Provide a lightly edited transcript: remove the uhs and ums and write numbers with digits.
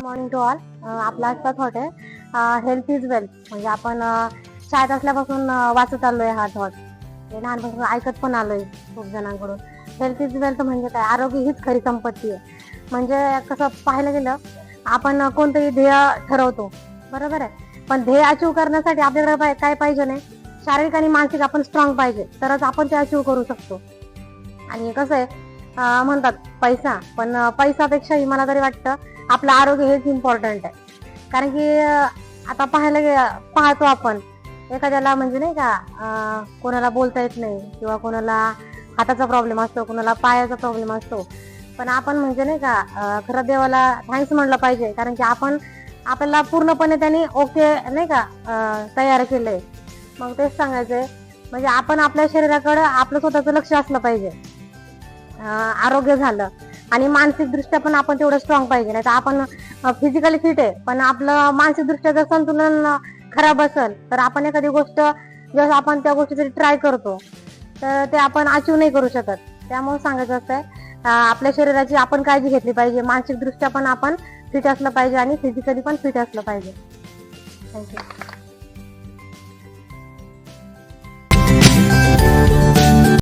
Morning to all. आपला आजचा thought आहे हेल्थ इज वेल्थ. म्हणजे आपण शाळेत असल्यापासून वाचत आलोय हा थॉट, लहानपासून ऐकत पण आलोय खूप जणांकडून. हेल्थ इज वेल्थ म्हणजे काय? आरोग्य हीच खरी संपत्ती आहे. म्हणजे कसं पाहायला गेलं, आपण कोणतंही ध्येय ठरवतो, बरोबर आहे, पण ध्येय अचीव करण्यासाठी आपल्याकडे काय पाहिजे नाही, शारीरिक आणि मानसिक आपण स्ट्रॉंग पाहिजे, तरच आपण ते अचीव करू शकतो. आणि कसं आहे, म्हणतात पैसा, पण पैसापेक्षाही मला तरी वाटतं आपलं आरोग्य हेच इम्पॉर्टंट आहे. कारण की आता पाहतो आपण एखाद्याला, म्हणजे नाही का, कोणाला बोलता येत नाही किंवा कोणाला हाताचा प्रॉब्लेम असतो, कोणाला पायाचा प्रॉब्लेम असतो, पण आपण म्हणजे नाही का खरं देवाला थँक्स म्हणलं पाहिजे, कारण की आपल्याला पूर्णपणे त्यांनी ओके नाही का तयार केलंय. मग तेच सांगायचंय, म्हणजे आपण आपल्या शरीराकडे आपलं स्वतःचं लक्ष असलं पाहिजे. आरोग्य झालं आणि मानसिक दृष्ट्या पण आपण तेवढं स्ट्रॉंग पाहिजे. नाही तर आपण फिजिकली फिट आहे, पण आपलं मानसिक दृष्ट्या जर संतुलन खराब असेल, तर आपण एखादी गोष्ट जर आपण त्या गोष्टीसाठी ट्राय करतो, तर ते आपण अचीव नाही करू शकत. त्यामुळे सांगायचं असं आहे, आपल्या शरीराची आपण काळजी घेतली पाहिजे, मानसिक दृष्ट्या पण आपण फिट असलं पाहिजे आणि फिजिकली पण फिट असलं पाहिजे. थँक्यू.